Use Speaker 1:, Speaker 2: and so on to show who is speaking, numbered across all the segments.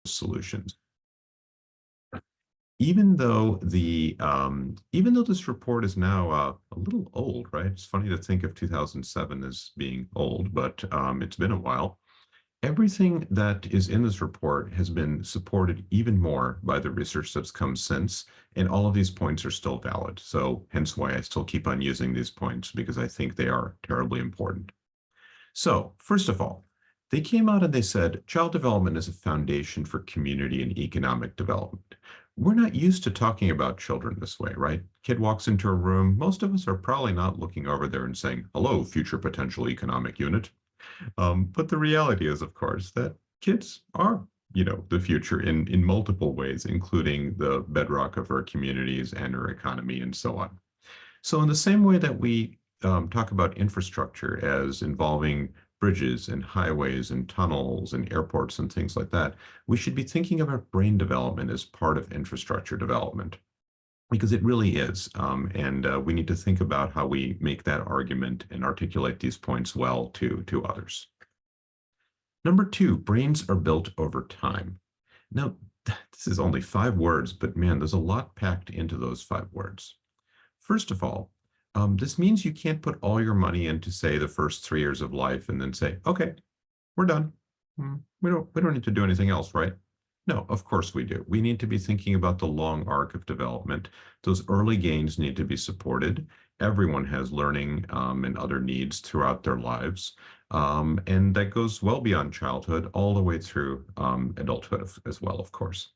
Speaker 1: solutions. Even though this report is now a little old, right? It's funny to think of 2007 as being old, but it's been a while. Everything that is in this report has been supported even more by the research that's come since, and all of these points are still valid. So hence why I still keep on using these points, because I think they are terribly important. So first of all, they came out and they said child development is a foundation for community and economic development. We're not used to talking about children this way, right? Kid walks into a room. Most of us are probably not looking over there and saying, hello, future potential economic unit. But the reality is, of course, that kids are, the future in multiple ways, including the bedrock of our communities and our economy and so on. So in the same way that we talk about infrastructure as involving bridges and highways and tunnels and airports and things like that, we should be thinking about brain development as part of infrastructure development, because it really is. And we need to think about how we make that argument and articulate these points well to others. Number two, brains are built over time. Now, this is only 5 words, but man, there's a lot packed into those 5 words. First of all, this means you can't put all your money into, say, the first 3 years of life and then say, okay, we're done. We don't need to do anything else, right? No, of course we do. We need to be thinking about the long arc of development. Those early gains need to be supported. Everyone has learning and other needs throughout their lives. And that goes well beyond childhood, all the way through adulthood as well, of course.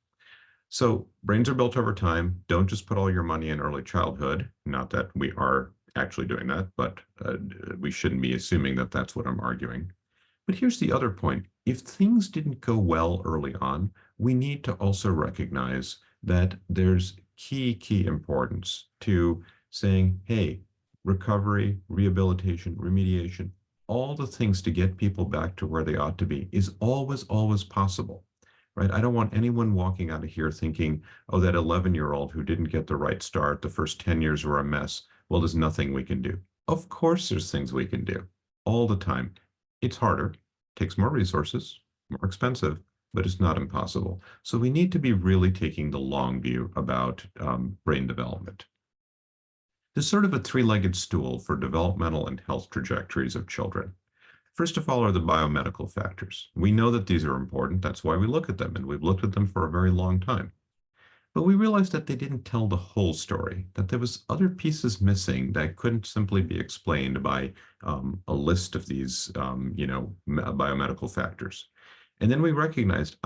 Speaker 1: So brains are built over time. Don't just put all your money in early childhood. Not that we are actually doing that, but we shouldn't be assuming that that's what I'm arguing. But here's the other point. If things didn't go well early on, we need to also recognize that there's key importance to saying, hey, recovery, rehabilitation, remediation, all the things to get people back to where they ought to be is always possible, right? I don't want anyone walking out of here thinking, oh, that 11-year-old who didn't get the right start, the first 10 years were a mess. Well, there's nothing we can do. Of course, there's things we can do all the time. It's harder, takes more resources, more expensive, but it's not impossible. So we need to be really taking the long view about brain development. There's sort of a 3-legged stool for developmental and health trajectories of children. First of all are the biomedical factors. We know that these are important. That's why we look at them, and we've looked at them for a very long time. But we realized that they didn't tell the whole story, that there was other pieces missing that couldn't simply be explained by a list of these, biomedical factors. And then we recognized,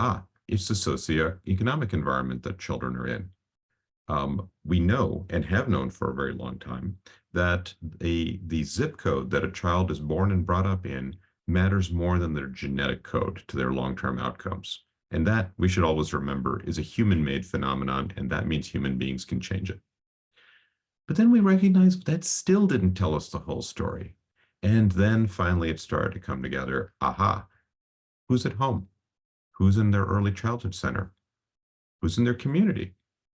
Speaker 1: it's the socioeconomic environment that children are in. We know and have known for a very long time that the zip code that a child is born and brought up in matters more than their genetic code to their long-term outcomes. And that, we should always remember, is a human-made phenomenon, and that means human beings can change it. But then we recognized that still didn't tell us the whole story. And then finally it started to come together. Who's at home? Who's in their early childhood center? Who's in their community?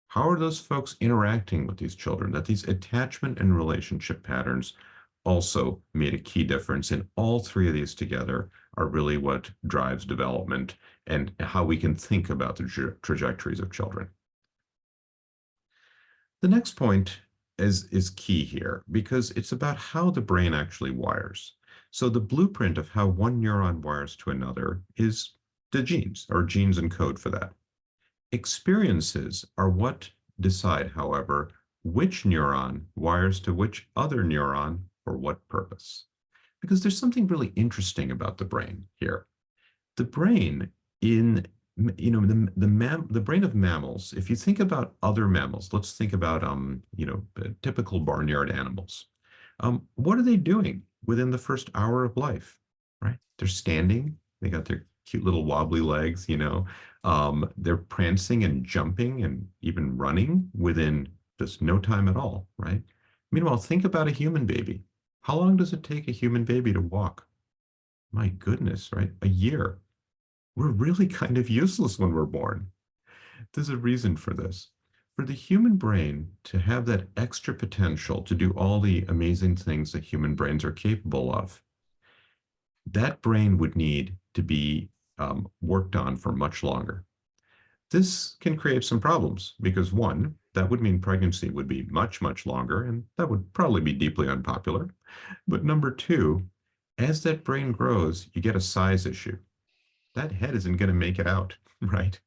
Speaker 1: How are those folks interacting with these children? That these attachment and relationship patterns also made a key difference. And all 3 of these together are really what drives development and how we can think about the trajectories of children. The next point is key here, because it's about how the brain actually wires. So the blueprint of how one neuron wires to another is the genes, or genes encode for that. Experiences are what decide, however, which neuron wires to which other neuron for what purpose. Because there's something really interesting about the brain here. The brain the brain of mammals, if you think about other mammals, let's think about typical barnyard animals. What are they doing within the first hour of life, right? They're standing, they got their cute little wobbly legs, they're prancing and jumping and even running within just no time at all, right? Meanwhile, think about a human baby. How long does it take a human baby to walk? My goodness, right? A year. We're really kind of useless when we're born. There's a reason for this. For the human brain to have that extra potential to do all the amazing things that human brains are capable of, that brain would need to be worked on for much longer. This can create some problems because one, that would mean pregnancy would be much, much longer, and that would probably be deeply unpopular. But number two, as that brain grows, you get a size issue. That head isn't going to make it out, right?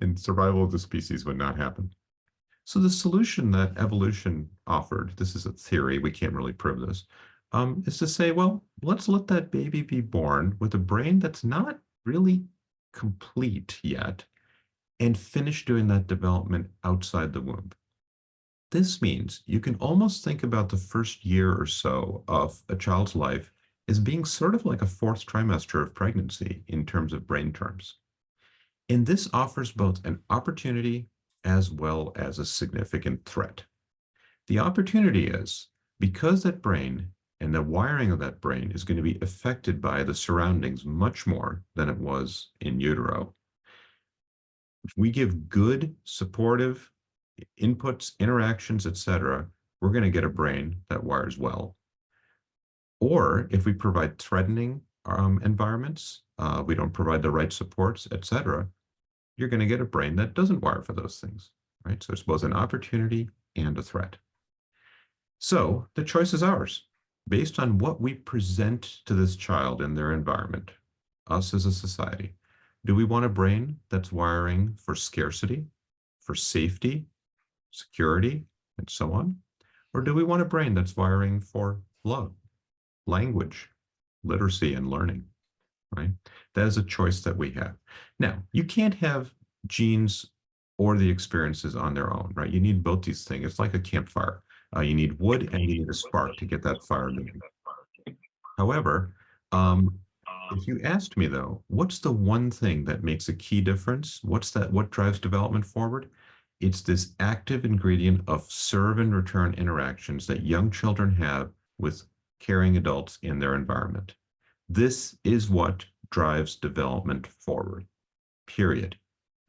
Speaker 1: And survival of the species would not happen. So the solution that evolution offered, this is a theory, we can't really prove this, is to say, well, let's let that baby be born with a brain that's not really complete yet and finish doing that development outside the womb. This means you can almost think about the first year or so of a child's life as being sort of like a fourth trimester of pregnancy in terms of brain terms. And this offers both an opportunity as well as a significant threat. The opportunity is because that brain and the wiring of that brain is going to be affected by the surroundings much more than it was in utero. If we give good, supportive inputs, interactions, etc., we're going to get a brain that wires well. Or if we provide threatening environments, we don't provide the right supports, etc., you're going to get a brain that doesn't wire for those things, right? So it's both an opportunity and a threat. So the choice is ours, based on what we present to this child in their environment, us as a society. Do we want a brain that's wiring for scarcity, for safety, security, and so on? Or do we want a brain that's wiring for love, language, literacy, and learning, right? That is a choice that we have. Now, you can't have genes or the experiences on their own, right? You need both these things. It's like a campfire. You need wood and you need a spark to get that fire going. However, if you asked me though, what's the one thing that makes a key difference? What drives development forward? It's this active ingredient of serve and return interactions that young children have with caring adults in their environment. This is what drives development forward, period.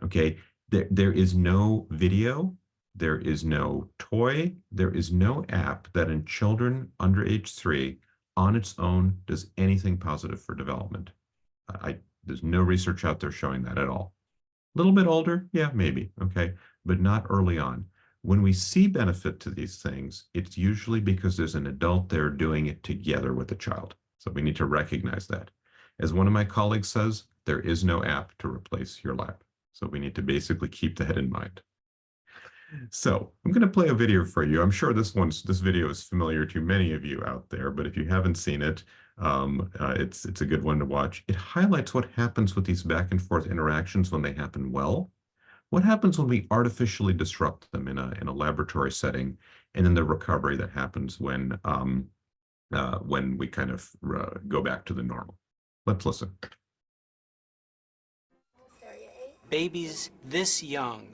Speaker 1: Okay, there is no video, there is no toy, there is no app that in children under age 3 on its own does anything positive for development. There's no research out there showing that at all. A little bit older, yeah, maybe, okay, but not early on. When we see benefit to these things, it's usually because there's an adult there doing it together with the child. So we need to recognize that. As one of my colleagues says, there is no app to replace your lab. So we need to basically keep that in mind. So I'm going to play a video for you. I'm sure this video is familiar to many of you out there, but if you haven't seen it, it's a good one to watch. It highlights what happens with these back and forth interactions when they happen well. What happens when we artificially disrupt them in a laboratory setting, and then the recovery that happens when we kind of go back to the normal. Let's listen.
Speaker 2: Babies this young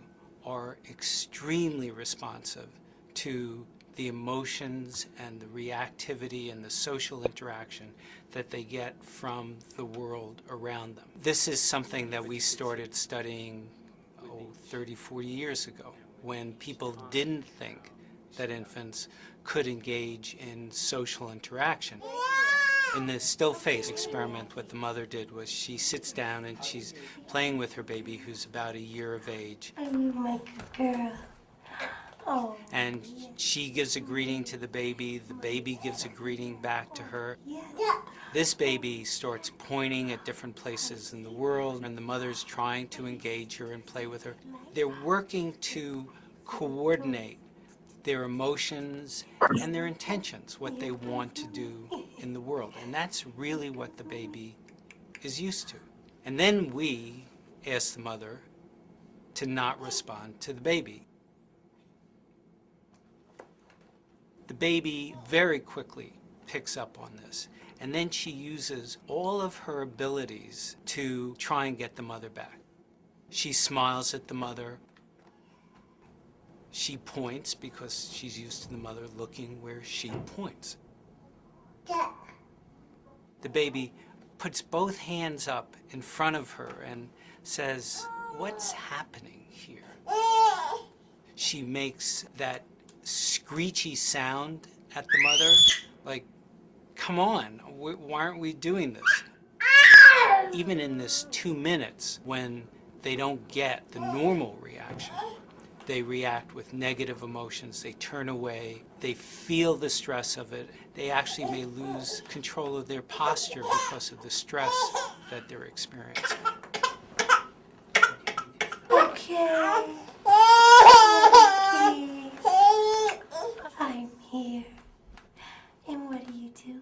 Speaker 2: are extremely responsive to the emotions and the reactivity and the social interaction that they get from the world around them. This is something that we started studying 30, 40 years ago, when people didn't think that infants could engage in social interaction. In the still face experiment, what the mother did was she sits down and she's playing with her baby, who's about a year of age.
Speaker 3: I'm like a girl. Oh.
Speaker 2: And she gives a greeting to the baby gives a greeting back to her.
Speaker 3: Yeah.
Speaker 2: This baby starts pointing at different places in the world, and the mother's trying to engage her and play with her. They're working to coordinate their emotions and their intentions, what they want to do in the world. And that's really what the baby is used to. And then we ask the mother to not respond to the baby. The baby very quickly picks up on this, and then she uses all of her abilities to try and get the mother back. She smiles at the mother. She points because she's used to the mother looking where she points. The baby puts both hands up in front of her and says, "What's happening here?" She makes that screechy sound at the mother, like, come on, why aren't we doing this? Even in this 2 minutes, when they don't get the normal reaction. They react with negative emotions, they turn away, they feel the stress of it. They actually may lose control of their posture because of the stress that they're experiencing.
Speaker 3: Okay. I'm here. And what are you doing?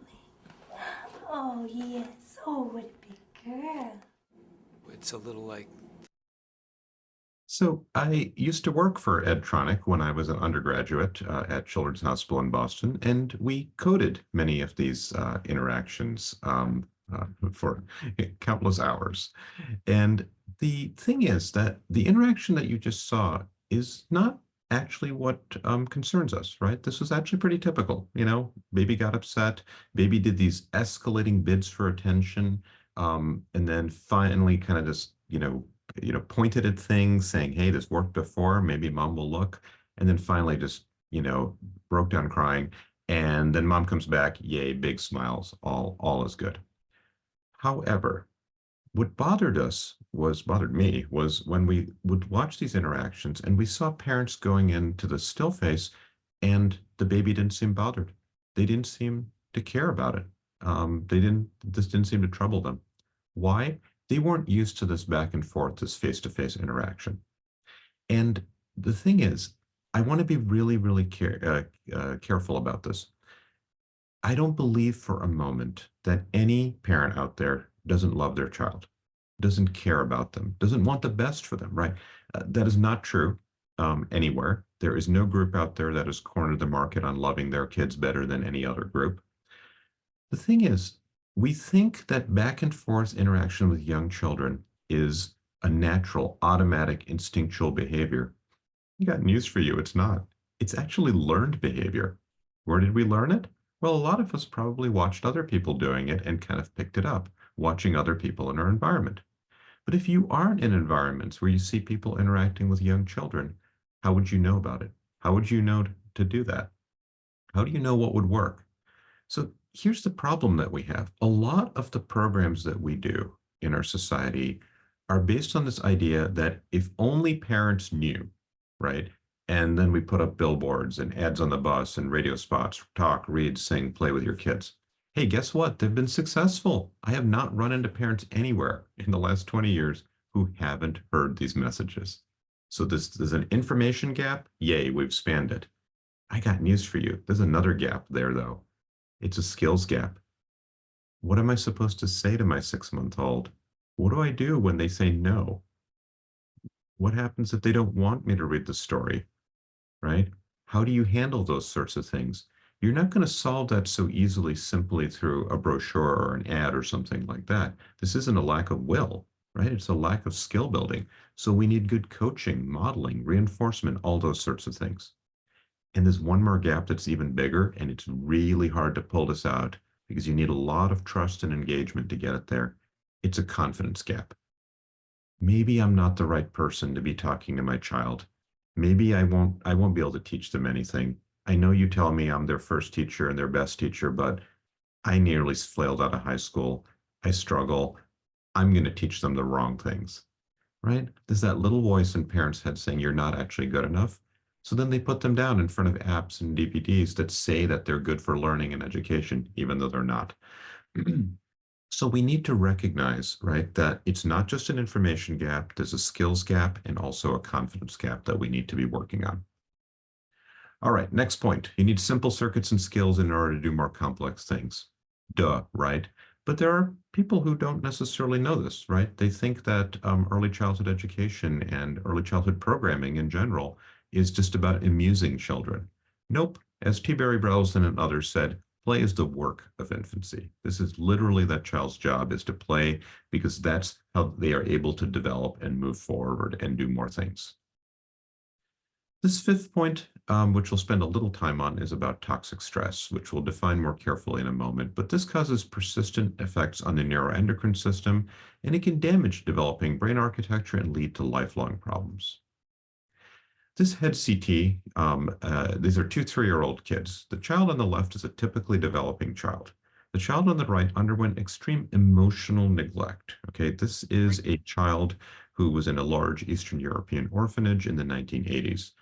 Speaker 3: Oh, yes. Oh, what a big girl.
Speaker 2: It's a little like,
Speaker 1: So I used to work for Edtronic when I was an undergraduate at Children's Hospital in Boston, and we coded many of these interactions for countless hours. And the thing is that the interaction that you just saw is not actually what concerns us, right? This was actually pretty typical. You know, baby got upset, baby did these escalating bids for attention, and then finally kind of just, pointed at things saying, hey, this worked before, maybe mom will look. And then finally just, broke down crying. And then mom comes back, yay, big smiles, all is good. However, what bothered me was when we would watch these interactions and we saw parents going into the still face and the baby didn't seem bothered. They didn't seem to care about it. This didn't seem to trouble them. Why? They weren't used to this back and forth, this face-to-face interaction. And the thing is, I want to be really, really careful about this. I don't believe for a moment that any parent out there doesn't love their child, doesn't care about them, doesn't want the best for them, right? That is not true anywhere. There is no group out there that has cornered the market on loving their kids better than any other group. The thing is, we think that back and forth interaction with young children is a natural, automatic, instinctual behavior. I got news for you, it's not. It's actually learned behavior. Where did we learn it? Well, a lot of us probably watched other people doing it and kind of picked it up, watching other people in our environment. But if you aren't in environments where you see people interacting with young children, how would you know about it? How would you know to do that? How do you know what would work? So here's the problem that we have. A lot of the programs that we do in our society are based on this idea that if only parents knew, right? And then we put up billboards and ads on the bus and radio spots, talk, read, sing, play with your kids. Hey, guess what? They've been successful. I have not run into parents anywhere in the last 20 years who haven't heard these messages. So this is an information gap. Yay, we've spanned it. I got news for you. There's another gap there, though. It's a skills gap. What am I supposed to say to my 6-month-old? What do I do when they say no? What happens if they don't want me to read the story, right? How do you handle those sorts of things? You're not going to solve that so easily simply through a brochure or an ad or something like that. This isn't a lack of will, right? It's a lack of skill building. So we need good coaching, modeling, reinforcement, all those sorts of things. And there's one more gap that's even bigger, and it's really hard to pull this out because you need a lot of trust and engagement to get it there. It's a confidence gap. Maybe I'm not the right person to be talking to my child. Maybe I won't be able to teach them anything. I know you tell me I'm their first teacher and their best teacher, but I nearly failed out of high school. I struggle. I'm going to teach them the wrong things, right? There's that little voice in parents' head saying you're not actually good enough. So then they put them down in front of apps and DVDs that say that they're good for learning and education, even though they're not. So we need to recognize, right, that it's not just an information gap, there's a skills gap and also a confidence gap that we need to be working on. All right, next point. You need simple circuits and skills in order to do more complex things. Duh, right? But there are people who don't necessarily know this, right? They think that early childhood education and early childhood programming in general is just about amusing children. Nope. As T. Barry Browson and others said, play is the work of infancy. This is literally that child's job, is to play, because that's how they are able to develop and move forward and do more things. This fifth point, which we'll spend a little time on, is about toxic stress, which we'll define more carefully in a moment. But this causes persistent effects on the neuroendocrine system, and it can damage developing brain architecture and lead to lifelong problems. This head CT, these are 2 3-year-old kids. The child on the left is a typically developing child. The child on the right underwent extreme emotional neglect. Okay, this is a child who was in a large Eastern European orphanage in the 1980s.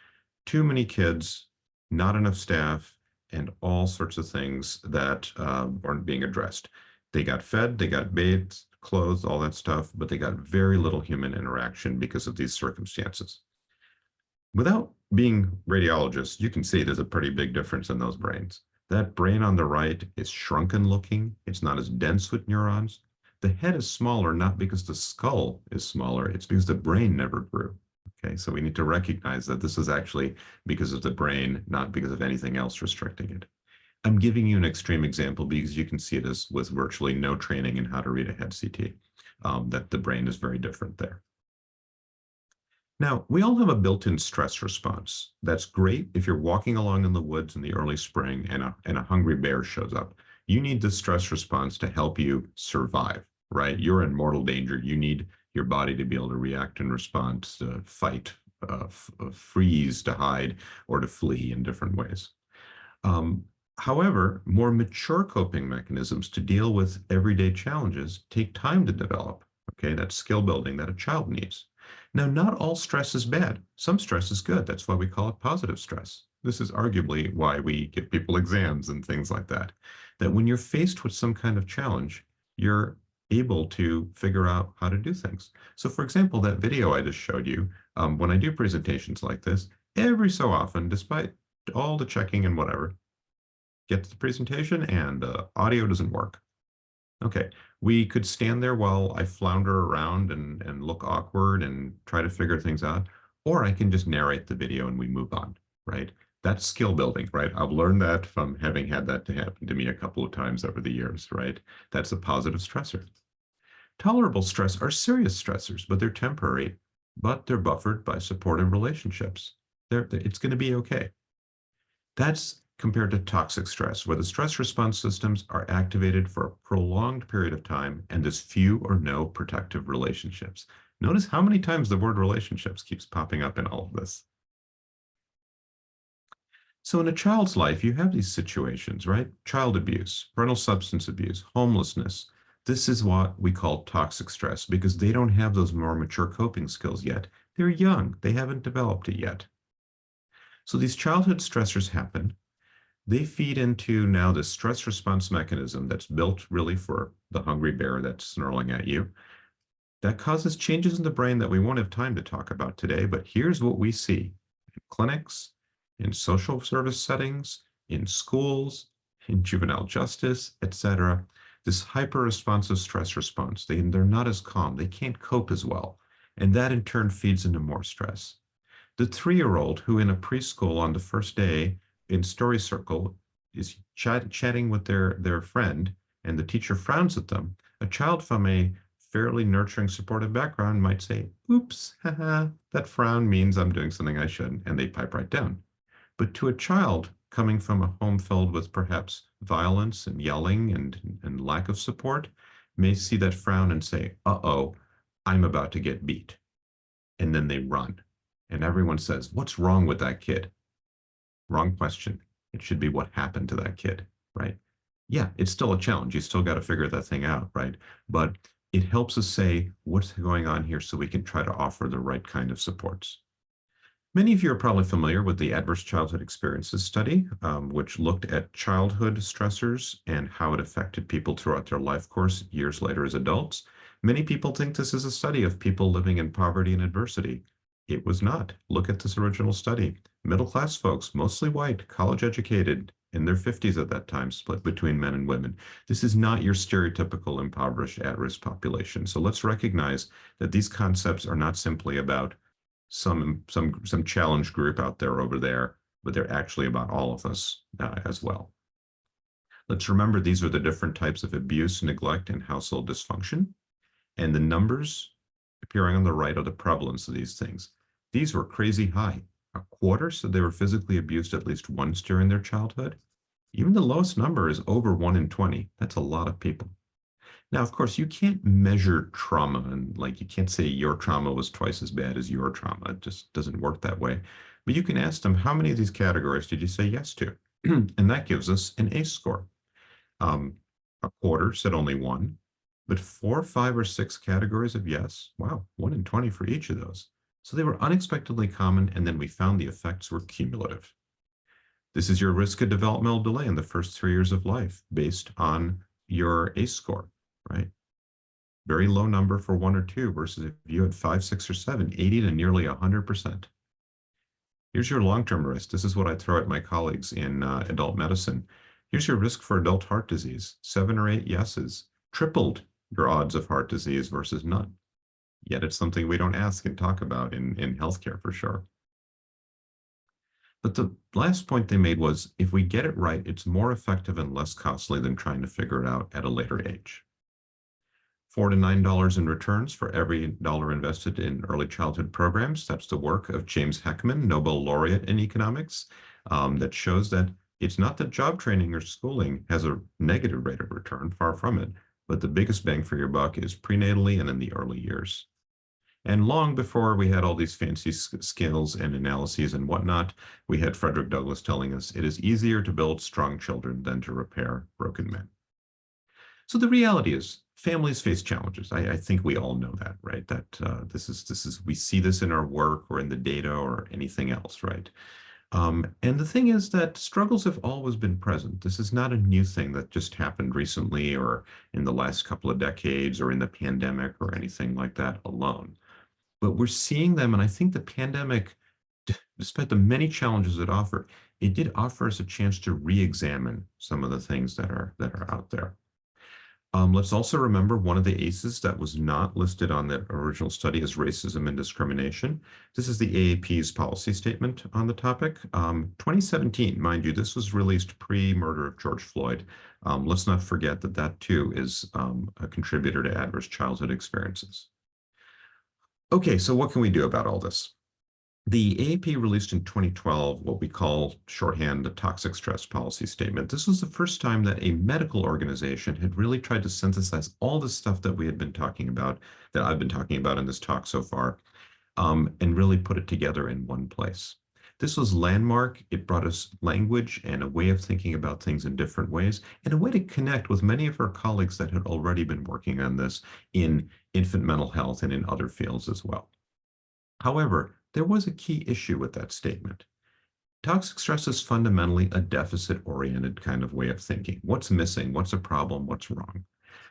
Speaker 1: Too many kids, not enough staff, and all sorts of things that weren't being addressed. They got fed, they got bathed, clothed, all that stuff, but they got very little human interaction because of these circumstances. Without being radiologists, you can see there's a pretty big difference in those brains. That brain on the right is shrunken looking. It's not as dense with neurons. The head is smaller, not because the skull is smaller, it's because the brain never grew. Okay, so we need to recognize that this is actually because of the brain, not because of anything else restricting it. I'm giving you an extreme example because you can see it as with virtually no training in how to read a head CT, that the brain is very different there. Now, we all have a built-in stress response. That's great if you're walking along in the woods in the early spring and a hungry bear shows up. You need the stress response to help you survive, right? You're in mortal danger. You need your body to be able to react and respond, to fight, freeze, to hide, or to flee in different ways. However, more mature coping mechanisms to deal with everyday challenges take time to develop. Okay, that's skill building that a child needs. Now, not all stress is bad. Some stress is good. That's why we call it positive stress. This is arguably why we give people exams and things like that. That when you're faced with some kind of challenge, you're able to figure out how to do things. So for example, that video I just showed you, when I do presentations like this, every so often, despite all the checking and whatever, get to the presentation and audio doesn't work. Okay, we could stand there while I flounder around and look awkward and try to figure things out, or I can just narrate the video and we move on, right? That's skill building, right? I've learned that from having had that to happen to me a couple of times over the years, right? That's a positive stressor. Tolerable stress are serious stressors, but they're temporary, but they're buffered by supportive relationships. It's going to be okay. That's compared to toxic stress, where the stress response systems are activated for a prolonged period of time and there's few or no protective relationships. Notice how many times the word relationships keeps popping up in all of this. So in a child's life, you have these situations, right? Child abuse, parental substance abuse, homelessness. This is what we call toxic stress because they don't have those more mature coping skills yet. They're young. They haven't developed it yet. So these childhood stressors happen. They feed into now the stress response mechanism that's built really for the hungry bear that's snarling at you. That causes changes in the brain that we won't have time to talk about today, but here's what we see in clinics, in social service settings, in schools, in juvenile justice, etc. This hyper-responsive stress response, they're not as calm, they can't cope as well, and that in turn feeds into more stress. The 3-year-old who in a preschool on the first day in story circle is chatting with their friend and the teacher frowns at them, a child from a fairly nurturing, supportive background might say, oops, haha, that frown means I'm doing something I shouldn't, and they pipe right down. But to a child coming from a home filled with perhaps violence and yelling and lack of support, may see that frown and say, uh-oh, I'm about to get beat. And then they run. And everyone says, what's wrong with that kid? Wrong question. It should be what happened to that kid, right? Yeah, it's still a challenge. You still got to figure that thing out, right? But it helps us say what's going on here so we can try to offer the right kind of supports. Many of you are probably familiar with the Adverse Childhood Experiences study, which looked at childhood stressors and how it affected people throughout their life course years later as adults. Many people think this is a study of people living in poverty and adversity. It was not. Look at this original study. Middle-class folks, mostly white, college-educated, in their 50s at that time, split between men and women. This is not your stereotypical impoverished at-risk population. So let's recognize that these concepts are not simply about some challenge group out there over there, but they're actually about all of us as well. Let's remember these are the different types of abuse, neglect, and household dysfunction. And the numbers appearing on the right are the prevalence of these things. These were crazy high. A quarter said they were physically abused at least once during their childhood. Even the lowest number is over 1 in 20. That's a lot of people. Now, of course, you can't measure trauma and like you can't say your trauma was twice as bad as your trauma. It just doesn't work that way. But you can ask them, how many of these categories did you say yes to? And that gives us an ACE score. A quarter said only 1. but 4, 5, or 6 categories of yes. Wow, 1 in 20 for each of those. So they were unexpectedly common, and then we found the effects were cumulative. This is your risk of developmental delay in the first 3 years of life based on your ACE score, right? Very low number for 1 or 2 versus if you had 5, 6, or 7, 80 to nearly 100%. Here's your long-term risk. This is what I throw at my colleagues in adult medicine. Here's your risk for adult heart disease. 7 or 8 yeses tripled your odds of heart disease versus none. Yet it's something we don't ask and talk about in healthcare for sure. But the last point they made was, if we get it right, it's more effective and less costly than trying to figure it out at a later age. $4 to $9 in returns for every dollar invested in early childhood programs. That's the work of James Heckman, Nobel laureate in economics, that shows that it's not that job training or schooling has a negative rate of return, far from it, but the biggest bang for your buck is prenatally and in the early years. And long before we had all these fancy skills and analyses and whatnot, we had Frederick Douglass telling us it is easier to build strong children than to repair broken men. So the reality is families face challenges. I think we all know that, right? That this is we see this in our work or in the data or anything else, right? And the thing is that struggles have always been present. This is not a new thing that just happened recently or in the last couple of decades or in the pandemic or anything like that alone. But we're seeing them, and I think the pandemic, despite the many challenges it offered, it did offer us a chance to re-examine some of the things that are out there. Let's also remember one of the ACEs that was not listed on the original study is racism and discrimination. This is the AAP's policy statement on the topic. 2017, mind you, this was released pre-murder of George Floyd. Let's not forget that that too is a contributor to adverse childhood experiences. Okay, so what can we do about all this? The AAP released in 2012 what we call shorthand the toxic stress policy statement. This was the first time that a medical organization had really tried to synthesize all the stuff that we had been talking about, that I've been talking about in this talk so far, and really put it together in one place. This was landmark. It brought us language and a way of thinking about things in different ways, and a way to connect with many of our colleagues that had already been working on this in infant mental health and in other fields as well. However, there was a key issue with that statement. Toxic stress is fundamentally a deficit-oriented kind of way of thinking. What's missing? What's a problem? What's wrong?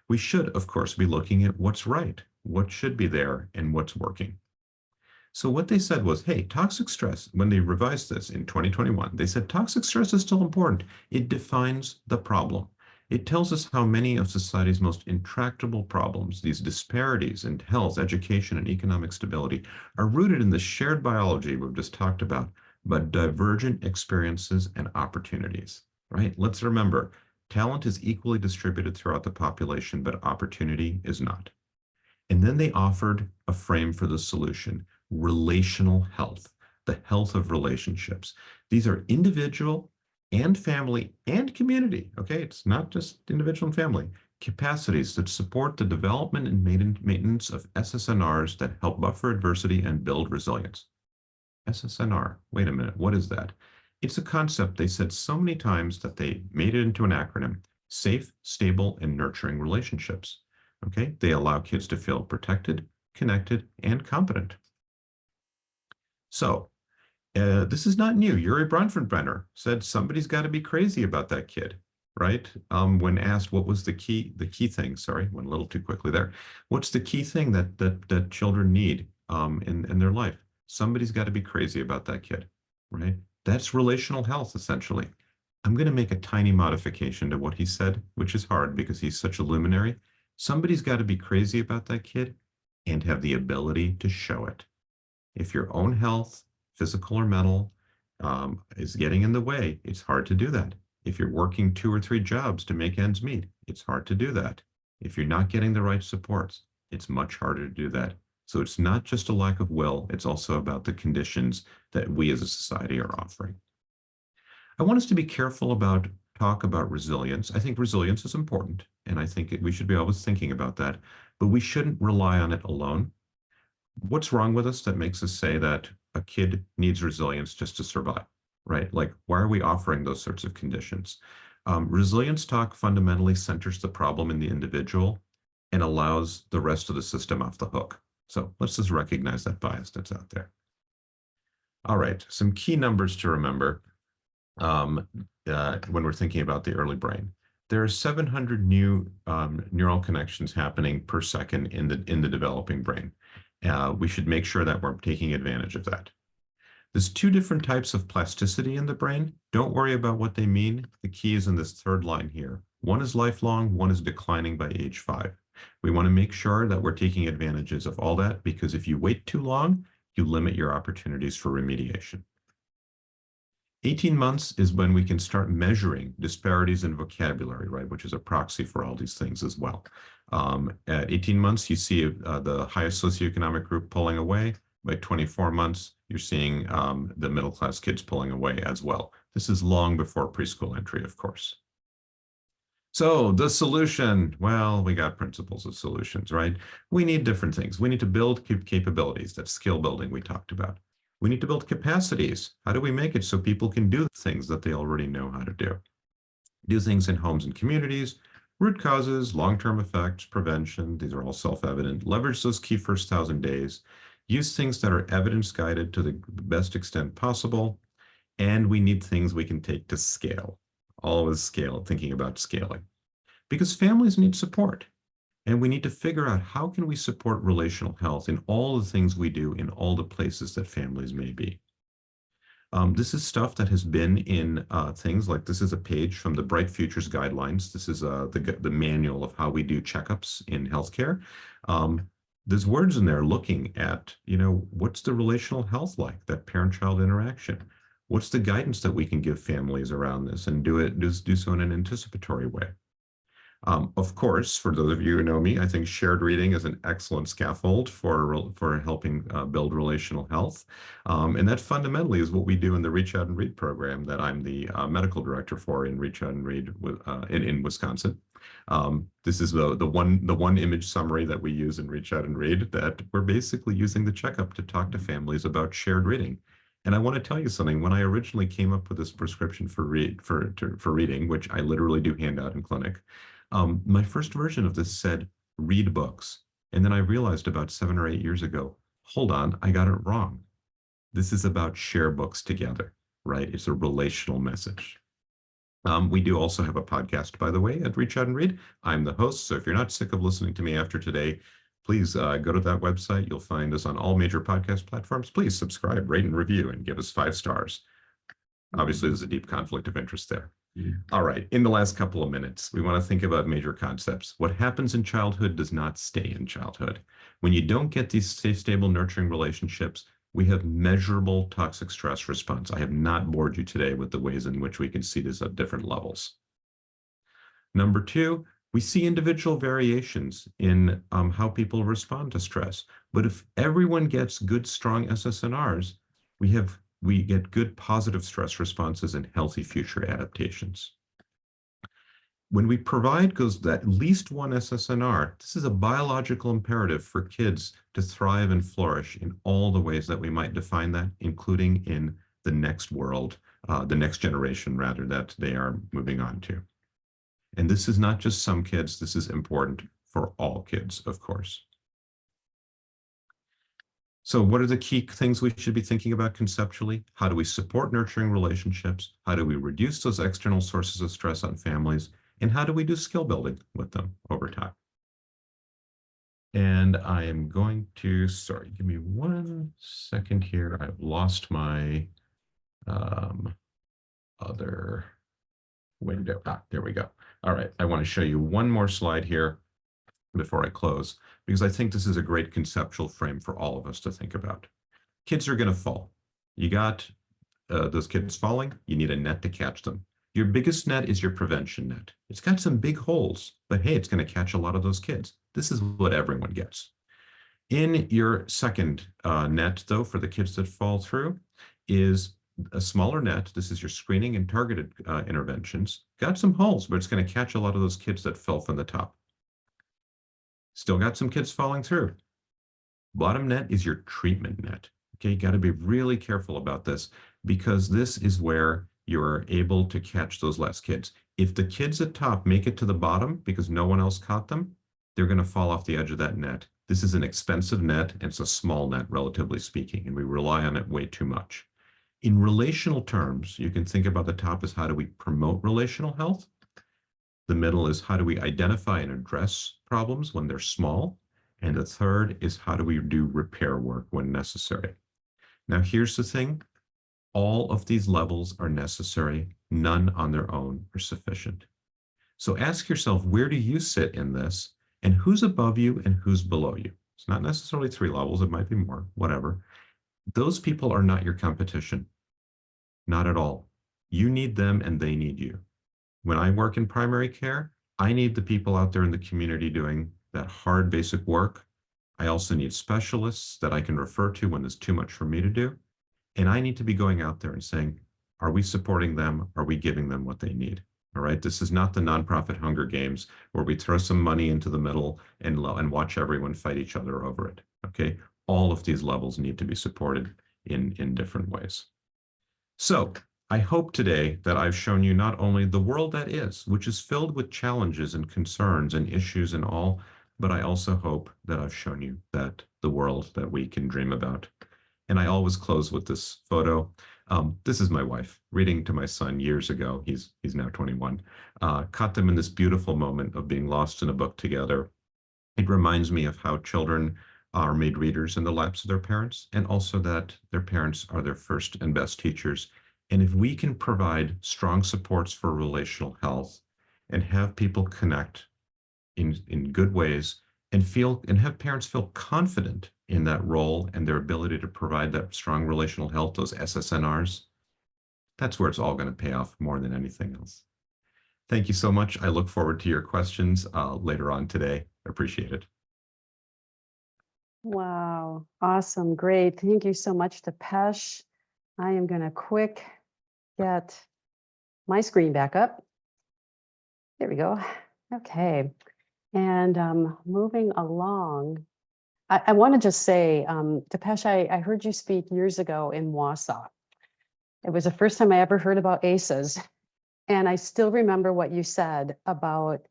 Speaker 1: We should, of course, be looking at what's right, what should be there, and what's working. So what they said was, hey, toxic stress, when they revised this in 2021, they said toxic stress is still important. It defines the problem. It tells us how many of society's most intractable problems, these disparities in health, education, and economic stability, are rooted in the shared biology we've just talked about, but divergent experiences and opportunities, right? Let's remember, talent is equally distributed throughout the population, but opportunity is not. And then they offered a frame for the solution: relational health, the health of relationships. These are individual and family and community, okay? It's not just individual and family. Capacities that support the development and maintenance of SSNRs that help buffer adversity and build resilience. SSNR, wait a minute, what is that? It's a concept they said so many times that they made it into an acronym: safe, stable, and nurturing relationships. Okay, they allow kids to feel protected, connected, and competent. So this is not new. Urie Bronfenbrenner said somebody's got to be crazy about that kid, right? When asked what was the key thing, sorry, went a little too quickly there. What's the key thing that children need in their life? Somebody's got to be crazy about that kid, right? That's relational health, essentially. I'm going to make a tiny modification to what he said, which is hard because he's such a luminary. Somebody's got to be crazy about that kid and have the ability to show it. If your own health, physical or mental, is getting in the way, it's hard to do that. If you're working 2 or 3 jobs to make ends meet, it's hard to do that. If you're not getting the right supports, it's much harder to do that. So it's not just a lack of will, it's also about the conditions that we as a society are offering. I want us to be careful about talk about resilience. I think resilience is important, and I think we should be always thinking about that, but we shouldn't rely on it alone. What's wrong with us that makes us say that a kid needs resilience just to survive, right? Like, why are we offering those sorts of conditions? Resilience talk fundamentally centers the problem in the individual and allows the rest of the system off the hook. So let's just recognize that bias that's out there. All right, some key numbers to remember when we're thinking about the early brain. There are 700 new neural connections happening per second in the developing brain. We should make sure that we're taking advantage of that. There's two different types of plasticity in the brain. Don't worry about what they mean. The key is in this third line here. One is lifelong, one is declining by age 5. We want to make sure that we're taking advantages of all that, because if you wait too long, you limit your opportunities for remediation. 18 months is when we can start measuring disparities in vocabulary, right, which is a proxy for all these things as well. At 18 months, you see the highest socioeconomic group pulling away. By 24 months, you're seeing the middle-class kids pulling away as well. This is long before preschool entry, of course. So the solution, well, we got principles of solutions, right? We need different things. We need to build capabilities, that skill building we talked about. We need to build capacities. How do we make it so people can do things that they already know how to do? Do things in homes and communities, root causes, long-term effects, prevention. These are all self-evident. Leverage those key first 1,000 days. Use things that are evidence-guided to the best extent possible. And we need things we can take to scale. Always scale, thinking about scaling. Because families need support. And we need to figure out how can we support relational health in all the things we do in all the places that families may be. This is stuff that has been in things like, this is a page from the Bright Futures Guidelines. This is the manual of how we do checkups in healthcare. There's words in there looking at, what's the relational health like, that parent-child interaction? What's the guidance that we can give families around this, and do so in an anticipatory way? Of course, for those of you who know me, I think shared reading is an excellent scaffold for helping build relational health. And that fundamentally is what we do in the Reach Out and Read program that I'm the medical director for in Reach Out and Read in Wisconsin. This is the one image summary that we use in Reach Out and Read, that we're basically using the checkup to talk to families about shared reading. And I want to tell you something. When I originally came up with this prescription for reading, which I literally do hand out in clinic, my first version of this said, read books. And then I realized about 7 or 8 years ago, hold on, I got it wrong. This is about share books together, right? It's a relational message. We do also have a podcast, by the way, at Reach Out and Read. I'm the host, so if you're not sick of listening to me after today, please go to that website. You'll find us on all major podcast platforms. Please subscribe, rate, and review, and give us 5 stars. Obviously, there's a deep conflict of interest there. All right, in the last couple of minutes, we want to think about major concepts. What happens in childhood does not stay in childhood. When you don't get these safe, stable, nurturing relationships, we have measurable toxic stress response. I have not bored you today with the ways in which we can see this at different levels. Number 2, we see individual variations in how people respond to stress. But if everyone gets good, strong SSNRs, we get good positive stress responses and healthy future adaptations. When we provide at least one SSNR, this is a biological imperative for kids to thrive and flourish in all the ways that we might define that, including in the next world, the next generation, rather, that they are moving on to. And this is not just some kids, this is important for all kids, of course. So what are the key things we should be thinking about conceptually? How do we support nurturing relationships? How do we reduce those external sources of stress on families? And how do we do skill building with them over time? And I am going to, sorry, give me 1 second here. I've lost my other window. There we go. All right, I want to show you one more slide here before I close, because I think this is a great conceptual frame for all of us to think about. Kids are going to fall. You got those kids falling, you need a net to catch them. Your biggest net is your prevention net. It's got some big holes, but hey, it's going to catch a lot of those kids. This is what everyone gets. In your second net, though, for the kids that fall through, is a smaller net. This is your screening and targeted interventions. Got some holes, but it's going to catch a lot of those kids that fell from the top. Still got some kids falling through. Bottom net is your treatment net. Okay, you got to be really careful about this, because this is where you're able to catch those less kids. If the kids at top make it to the bottom because no one else caught them, they're going to fall off the edge of that net. This is an expensive net, and it's a small net, relatively speaking, and we rely on it way too much. In relational terms, you can think about the top as how do we promote relational health? The middle is how do we identify and address problems when they're small? And the third is how do we do repair work when necessary? Now, here's the thing. All of these levels are necessary. None on their own are sufficient. So ask yourself, where do you sit in this? And who's above you and who's below you? It's not necessarily 3 levels. It might be more, whatever. Those people are not your competition. Not at all. You need them and they need you. When I work in primary care, I need the people out there in the community doing that hard basic work. I also need specialists that I can refer to when there's too much for me to do. And I need to be going out there and saying, are we supporting them? Are we giving them what they need? All right. This is not the nonprofit Hunger Games where we throw some money into the middle and watch everyone fight each other over it. Okay. All of these levels need to be supported in different ways. So I hope today that I've shown you not only the world that is, which is filled with challenges and concerns and issues and all, but I also hope that I've shown you that the world that we can dream about. And I always close with this photo. This is my wife reading to my son years ago. He's now 21. Caught them in this beautiful moment of being lost in a book together. It reminds me of how children are made readers in the laps of their parents, and also that their parents are their first and best teachers. And if we can provide strong supports for relational health and have people connect in good ways and have parents feel confident in that role and their ability to provide that strong relational health, those SSNRs, that's where it's all going to pay off more than anything else. Thank you so much. I look forward to your questions later on today. Appreciate it.
Speaker 4: Wow, awesome, great. Thank you so much, Dipesh. I am going to get my screen back up. There we go. Okay. And moving along, I want to just say, Dipesh, I heard you speak years ago in Wausau. It was the first time I ever heard about ACEs. And I still remember what you said about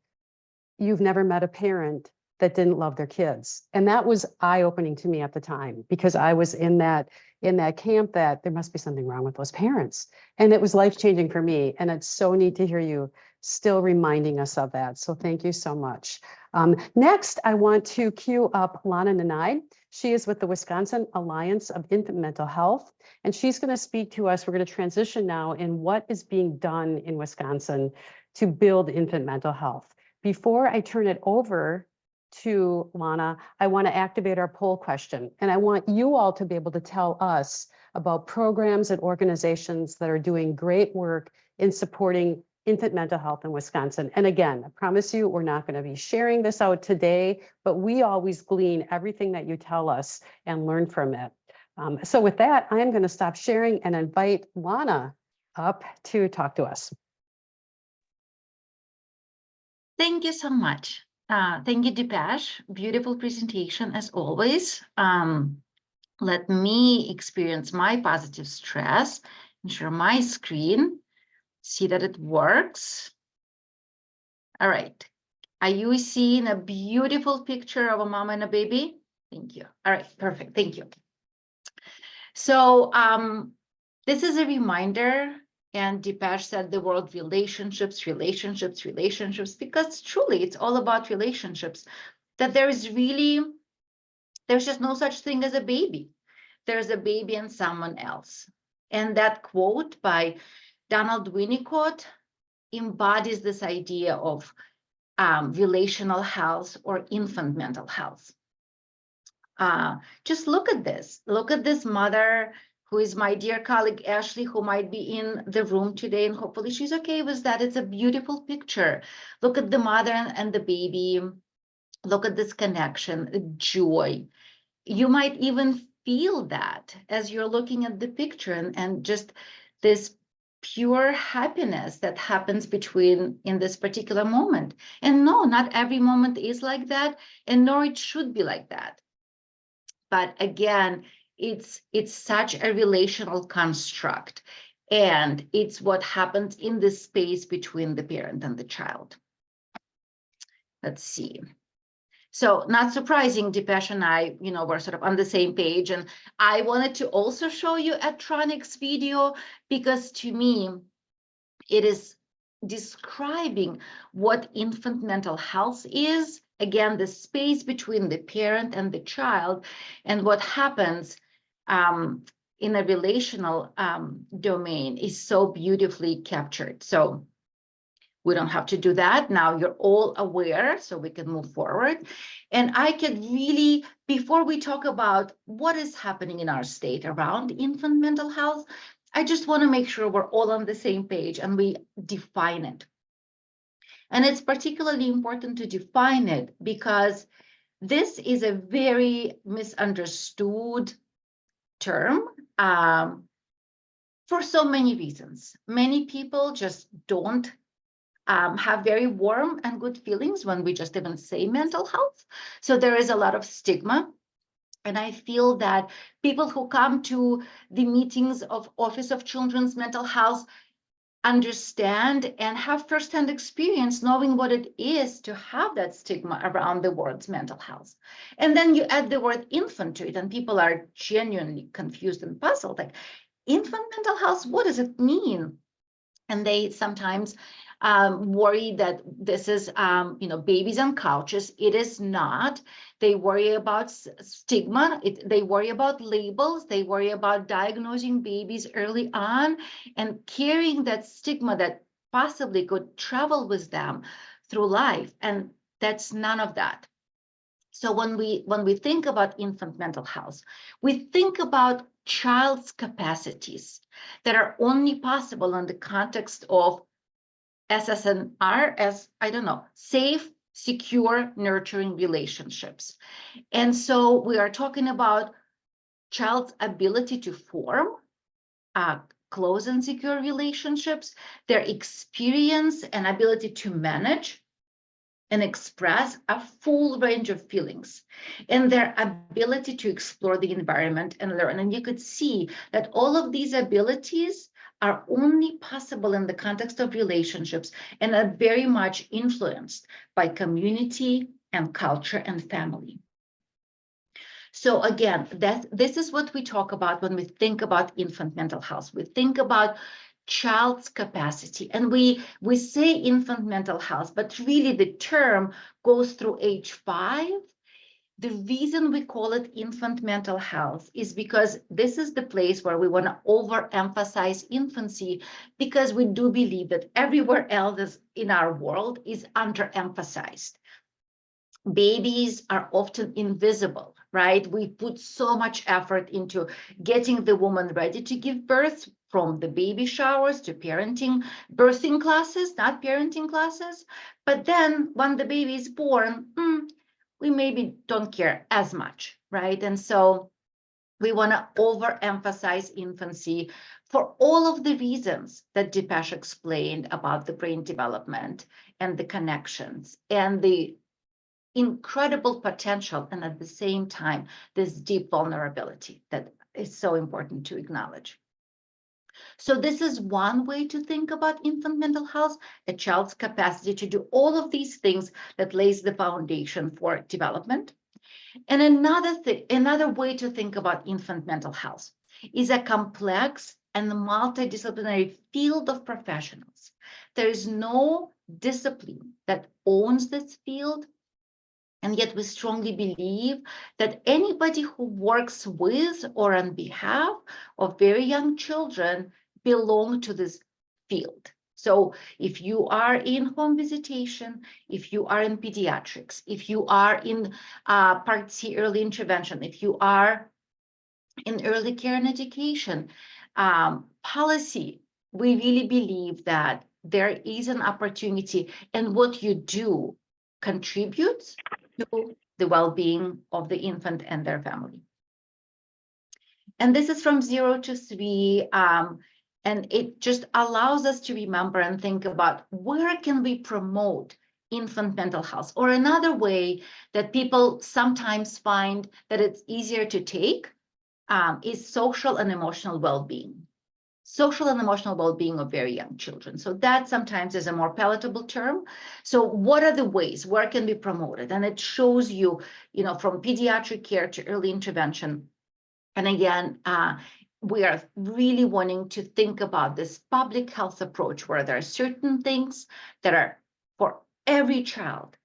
Speaker 4: you've never met a parent that didn't love their kids. And that was eye-opening to me at the time, because I was in that camp that there must be something wrong with those parents. And it was life-changing for me. And it's so neat to hear you still reminding us of that. So thank you so much. Next, I want to cue up Lana Nanai. She is with the Wisconsin Alliance of Infant Mental Health, and she's going to speak to us. We're going to transition now in what is being done in Wisconsin to build infant mental health. Before I turn it over to Lana, I want to activate our poll question, and I want you all to be able to tell us about programs and organizations that are doing great work in supporting infant mental health in Wisconsin. And again, I promise you, we're not going to be sharing this out today, but we always glean everything that you tell us and learn from it. So with that, I'm going to stop sharing and invite Lana up to talk to us.
Speaker 5: Thank you so much. Thank you, Dipesh. Beautiful presentation as always. Let me experience my positive stress and share my screen. See that it works. All right. Are you seeing a beautiful picture of a mom and a baby? Thank you. All right, perfect. Thank you. So this is a reminder, and Dipesh said the word relationships, because truly it's all about relationships, that there's just no such thing as a baby. There's a baby and someone else. And that quote by Donald Winnicott embodies this idea of relational health or infant mental health. Just look at this. Look at this mother, who is my dear colleague, Ashley, who might be in the room today, and hopefully she's okay with that. It's a beautiful picture. Look at the mother and the baby. Look at this connection, joy. You might even feel that as you're looking at the picture, and just this pure happiness that happens in this particular moment. And no, not every moment is like that, and nor it should be like that. But again, it's such a relational construct, and it's what happens in the space between the parent and the child. Let's see. So not surprising, Dipesh and I, were sort of on the same page. And I wanted to also show you Adtronic's video because to me, it is describing what infant mental health is. Again, the space between the parent and the child and what happens in a relational domain is so beautifully captured. So we don't have to do that. Now you're all aware, so we can move forward. And I could really, before we talk about what is happening in our state around infant mental health, I just want to make sure we're all on the same page and we define it. And it's particularly important to define it because this is a very misunderstood term for so many reasons. Many people just don't have very warm and good feelings when we just even say mental health. So there is a lot of stigma. And I feel that people who come to the meetings of Office of Children's Mental Health understand and have firsthand experience knowing what it is to have that stigma around the words mental health. And then you add the word infant to it and people are genuinely confused and puzzled. Like, infant mental health, what does it mean? And they sometimes worry that this is, babies on couches. It is not. They worry about stigma. They worry about labels. They worry about diagnosing babies early on and carrying that stigma that possibly could travel with them through life. And that's none of that. So when we think about infant mental health, we think about child's capacities that are only possible in the context of SSNR as, safe, secure, nurturing relationships. And so we are talking about child's ability to form close and secure relationships, their experience and ability to manage and express a full range of feelings, and their ability to explore the environment and learn. And you could see that all of these abilities are only possible in the context of relationships and are very much influenced by community and culture and family. So again, this is what we talk about when we think about infant mental health. We think about child's capacity, and we say infant mental health, but really the term goes through age 5. The reason we call it infant mental health is because this is the place where we want to overemphasize infancy, because we do believe that everywhere else in our world is underemphasized. Babies are often invisible, right? We put so much effort into getting the woman ready to give birth, from the baby showers to birthing classes, not parenting classes. But then when the baby is born, we maybe don't care as much, right? And so we want to overemphasize infancy for all of the reasons that Dipesh explained about the brain development and the connections and the incredible potential, and at the same time, this deep vulnerability that is so important to acknowledge. So this is one way to think about infant mental health, a child's capacity to do all of these things that lays the foundation for development. And another way to think about infant mental health is a complex and multidisciplinary field of professionals. There is no discipline that owns this field. And yet we strongly believe that anybody who works with or on behalf of very young children belong to this field. So if you are in home visitation, if you are in pediatrics, if you are in Part C early intervention, if you are in early care and education, policy, we really believe that there is an opportunity, and what you do contributes to the well-being of the infant and their family. And this is from 0 to 3, and it just allows us to remember and think about where can we promote infant mental health, or another way that people sometimes find that it's easier to take is social and emotional well-being. social and emotional well-being of very young children. So that sometimes is a more palatable term. So what are the ways where can be promoted? And it shows you, from pediatric care to early intervention. And again, we are really wanting to think about this public health approach where there are certain things that are for every child.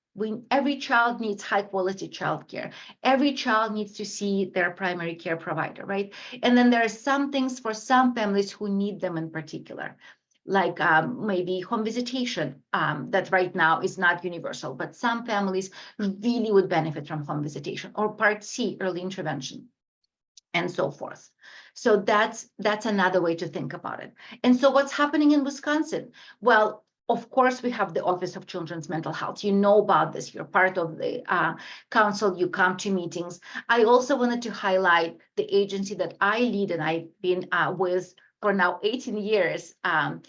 Speaker 5: Every child needs high quality childcare. Every child needs to see their primary care provider, right? And then there are some things for some families who need them in particular, like maybe home visitation, that right now is not universal, but some families really would benefit from home visitation, or Part C, early intervention, and so forth. So that's another way to think about it. And so what's happening in Wisconsin? Well, of course, we have the Office of Children's Mental Health. You know about this. You're part of the council. You come to meetings. I also wanted to highlight the agency that I lead and I've been with for now 18 years. And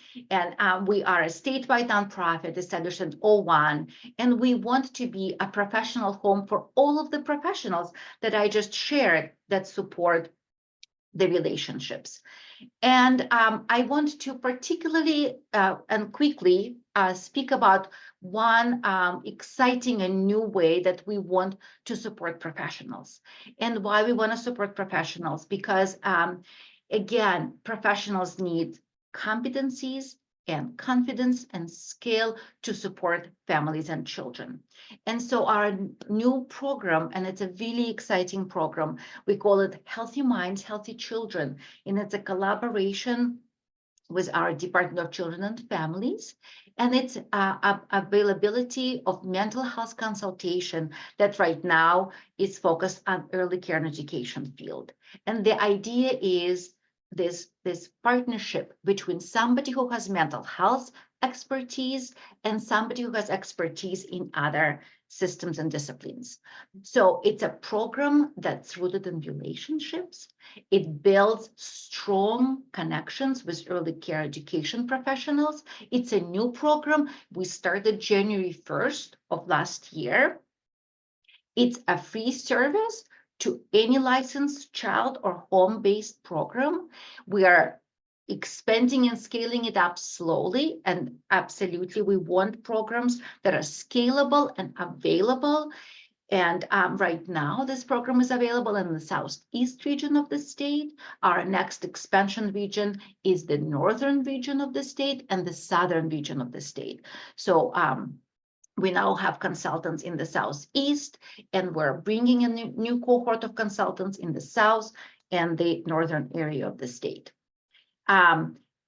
Speaker 5: we are a statewide nonprofit established in 2001. And we want to be a professional home for all of the professionals that I just shared that support the relationships. And I want to particularly and quickly speak about one exciting and new way that we want to support professionals. And why we want to support professionals, because again, professionals need competencies and confidence and skill to support families and children. And so our new program, and it's a really exciting program, we call it Healthy Minds, Healthy Children. And it's a collaboration with our Department of Children and Families. And it's availability of mental health consultation that right now is focused on early care and education field. And the idea is this partnership between somebody who has mental health expertise and somebody who has expertise in other systems and disciplines. So it's a program that's rooted in relationships. It builds strong connections with early care education professionals. It's a new program. We started January 1st of last year. It's a free service to any licensed child or home-based program. We are expanding and scaling it up slowly, and absolutely we want programs that are scalable and available. And right now this program is available in the southeast region of the state. Our next expansion region is the northern region of the state and the southern region of the state. So we now have consultants in the southeast, and we're bringing a new cohort of consultants in the south and the northern area of the state.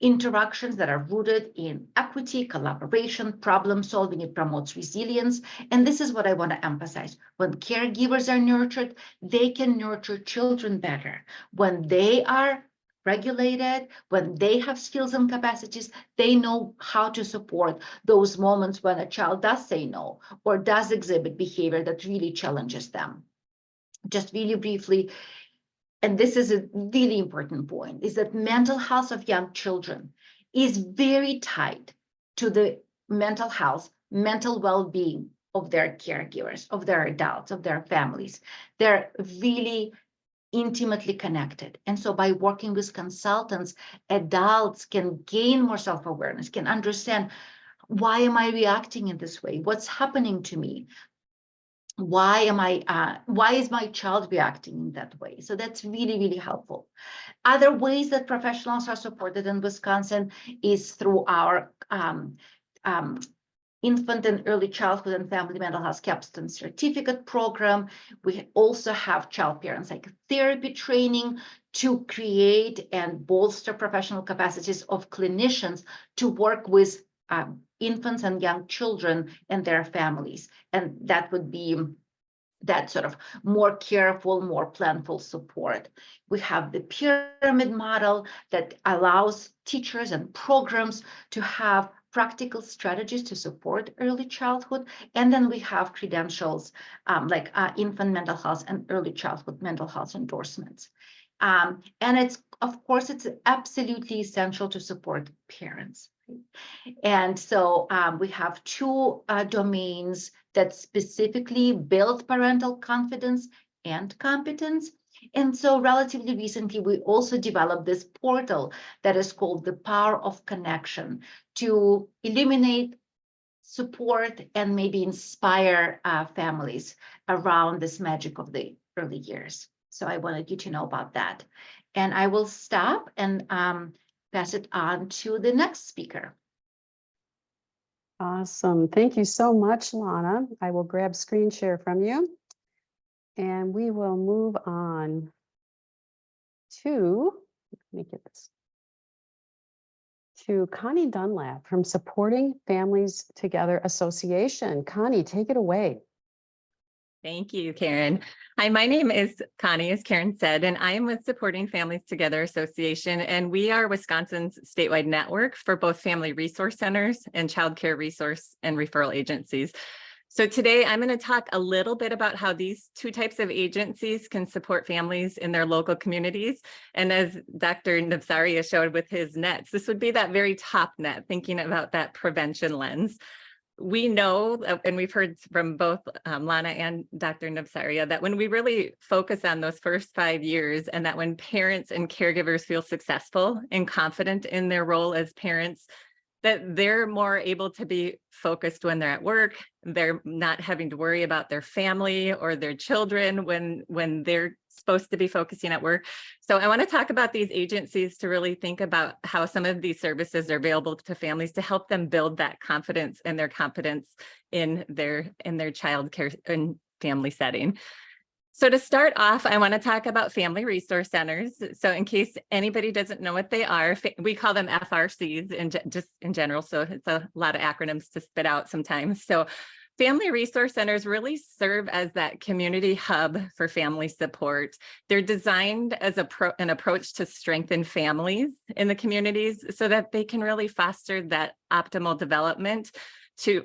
Speaker 5: Interactions that are rooted in equity, collaboration, problem solving. It promotes resilience. And this is what I want to emphasize. When caregivers are nurtured, they can nurture children better. When they are regulated, when they have skills and capacities, they know how to support those moments when a child does say no or does exhibit behavior that really challenges them. Just really briefly, and this is a really important point, is that mental health of young children is very tied to the mental health, mental well-being of their caregivers, of their adults, of their families. They're really intimately connected. And so by working with consultants, adults can gain more self-awareness, can understand, why am I reacting in this way? What's happening to me? Why is my child reacting in that way? So that's really, really helpful. Other ways that professionals are supported in Wisconsin is through our infant and early childhood and family mental health capstone certificate program. We also have child parent psychotherapy training to create and bolster professional capacities of clinicians to work with infants and young children and their families. And that would be that sort of more careful, more planful support. We have the pyramid model that allows teachers and programs to have practical strategies to support early childhood. And then we have credentials like infant mental health and early childhood mental health endorsements. And it's, of course, it's absolutely essential to support parents. And so we have two domains that specifically build parental confidence and competence. And so relatively recently, we also developed this portal that is called the Power of Connection to illuminate, support, and maybe inspire families around this magic of the early years. So I wanted you to know about that. And I will stop and pass it on to the next speaker.
Speaker 4: Awesome. Thank you so much, Lana. I will grab screen share from you. And we will move on to, let me get this, to Connie Dunlap from Supporting Families Together Association. Connie, take it away.
Speaker 6: Thank you, Karen. Hi, my name is Connie, as Karen said, and I am with Supporting Families Together Association, and we are Wisconsin's statewide network for both family resource centers and child care resource and referral agencies. So today I'm going to talk a little bit about how these two types of agencies can support families in their local communities. And as Dr. Navsaria showed with his nets, this would be that very top net, thinking about that prevention lens. We know, and we've heard from both Lana and Dr. Navsaria, that when we really focus on those first 5 years, and that when parents and caregivers feel successful and confident in their role as parents, that they're more able to be focused when they're at work. They're not having to worry about their family or their children when they're supposed to be focusing at work. So I want to talk about these agencies to really think about how some of these services are available to families to help them build that confidence and their competence in their child care and family setting. So to start off, I want to talk about family resource centers. So in case anybody doesn't know what they are, we call them FRCs just in general. So it's a lot of acronyms to spit out sometimes. So family resource centers really serve as that community hub for family support. They're designed as an approach to strengthen families in the communities so that they can really foster that optimal development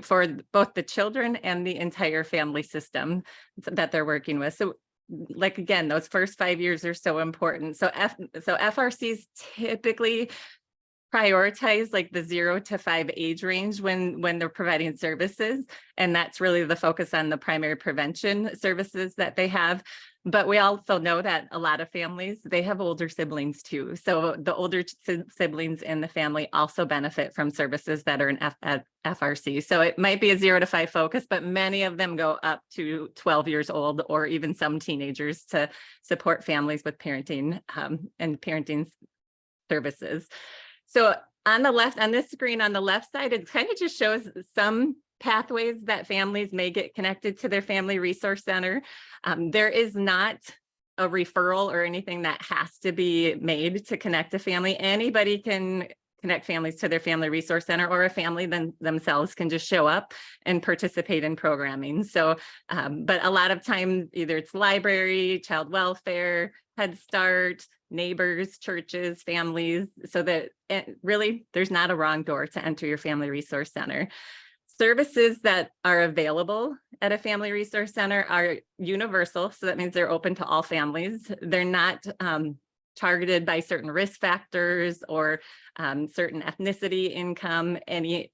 Speaker 6: for both the children and the entire family system that they're working with. So like, again, those first 5 years are so important. So FRCs typically prioritize like the 0 to 5 age range when they're providing services. And that's really the focus on the primary prevention services that they have. But we also know that a lot of families, they have older siblings too. So the older siblings in the family also benefit from services that are in FRC. So it might be a 0 to 5 focus, but many of them go up to 12 years old or even some teenagers to support families with parenting and parenting services. So on the left, on this screen on the left side, it kind of just shows some pathways that families may get connected to their family resource center. There is not a referral or anything that has to be made to connect a family. Anybody can connect families to their family resource center, or a family themselves can just show up and participate in programming. So, but a lot of times, either it's library, child welfare, Head Start, neighbors, churches, families, so that really there's not a wrong door to enter your family resource center. Services that are available at a family resource center are universal. So that means they're open to all families. They're not targeted by certain risk factors or certain ethnicity, income, any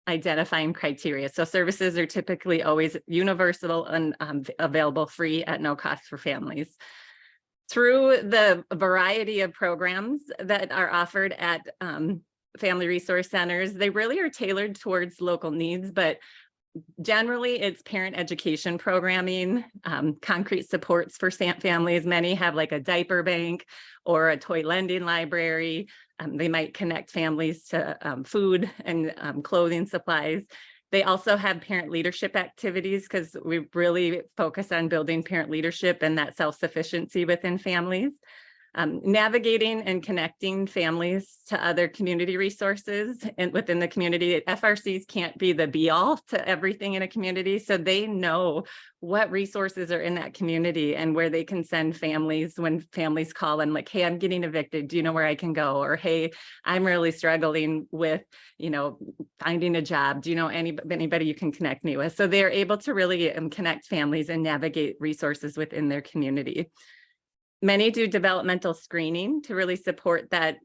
Speaker 6: identifying criteria. So services are typically always universal and available free at no cost for families. Through the variety of programs that are offered at family resource centers, they really are tailored towards local needs, but generally it's parent education programming, concrete supports for families. Many have like a diaper bank or a toy lending library. They might connect families to food and clothing supplies. They also have parent leadership activities because we really focus on building parent leadership and that self-sufficiency within families. Navigating and connecting families to other community resources and within the community. FRCs can't be the be-all to everything in a community, so they know what resources are in that community and where they can send families when families call and like, hey, I'm getting evicted, do you know where I can go? Or hey, I'm really struggling with, finding a job, do you know anybody you can connect me with? So they're able to really connect families and navigate resources within their community. Many do developmental screening to really support that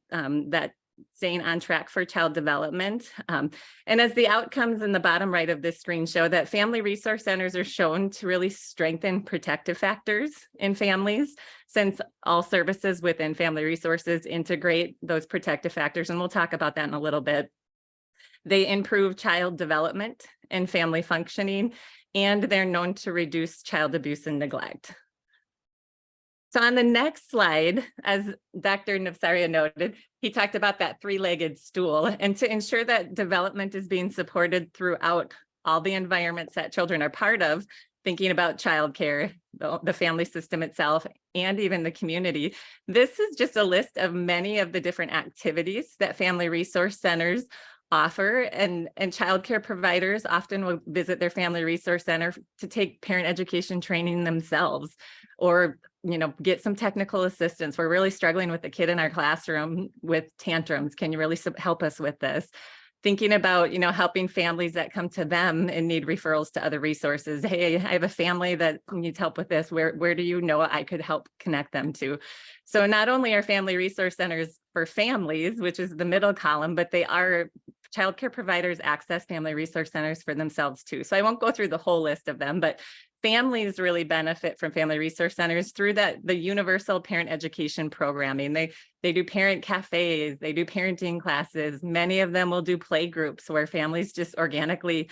Speaker 6: staying on track for child development. And as the outcomes in the bottom right of this screen show, that family resource centers are shown to really strengthen protective factors in families, since all services within family resources integrate those protective factors. And we'll talk about that in a little bit. They improve child development and family functioning, and they're known to reduce child abuse and neglect. So on the next slide, as Dr. Nafsaria noted, he talked about that three-legged stool, and to ensure that development is being supported throughout all the environments that children are part of, thinking about childcare, the family system itself, and even the community. This is just a list of many of the different activities that family resource centers offer, and childcare providers often will visit their family resource center to take parent education training themselves, or get some technical assistance. We're really struggling with the kid in our classroom with tantrums. Can you really help us with this? Thinking about, helping families that come to them and need referrals to other resources. Hey, I have a family that needs help with this. Where do you know I could help connect them to? So not only are family resource centers for families, which is the middle column, but they are childcare providers access family resource centers for themselves too. So I won't go through the whole list of them, but families really benefit from family resource centers through the universal parent education programming. They do parent cafes, they do parenting classes. Many of them will do play groups where families just organically,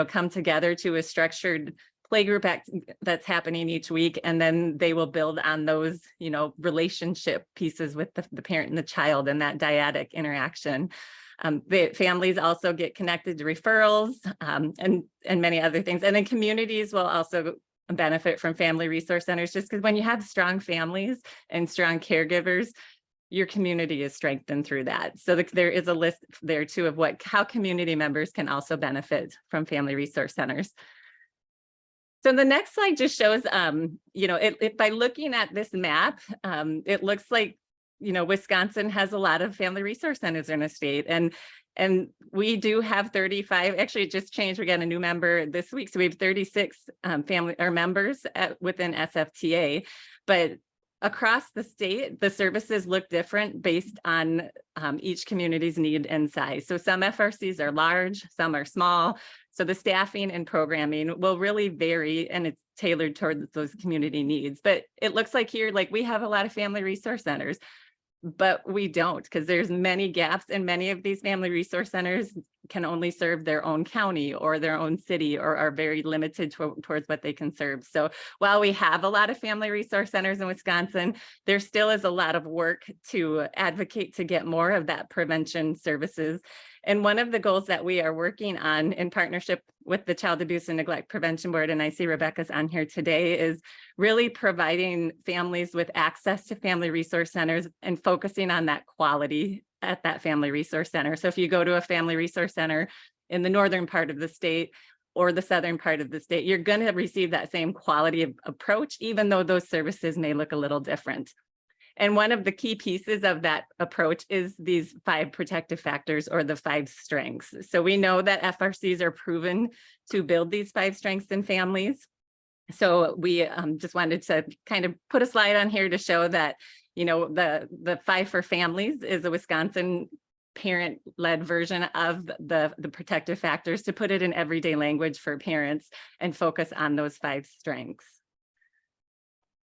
Speaker 6: come together to a structured playgroup act that's happening each week, and then they will build on those, relationship pieces with the parent and the child and that dyadic interaction. The families also get connected to referrals and many other things. And then communities will also benefit from family resource centers, just because when you have strong families and strong caregivers, your community is strengthened through that. So there is a list there too of how community members can also benefit from family resource centers. So the next slide just shows, by looking at this map, it looks like Wisconsin has a lot of family resource centers in the state, and we do have 35. Actually, it just changed. We got a new member this week, so we have 36 members within SFTA. But across the state, the services look different based on each community's need and size. So some FRCs are large, some are small. So the staffing and programming will really vary, and it's tailored toward those community needs. But it looks like here, we have a lot of family resource centers, but we don't, because there's many gaps, and many of these family resource centers can only serve their own county or their own city, or are very limited towards what they can serve. So while we have a lot of family resource centers in Wisconsin, there still is a lot of work to advocate to get more of that prevention services. And one of the goals that we are working on in partnership with the Child Abuse and Neglect Prevention Board, and I see Rebecca's on here today, is really providing families with access to family resource centers and focusing on that quality at that family resource center. So if you go to a family resource center in the northern part of the state or the southern part of the state, you're going to receive that same quality of approach, even though those services may look a little different. And one of the key pieces of that approach is these 5 protective factors, or the 5 strengths. So we know that FRCs are proven to build these 5 strengths in families. So we just wanted to kind of put a slide on here to show that, the 5 for families is a Wisconsin parent-led version of the protective factors, to put it in everyday language for parents and focus on those 5 strengths.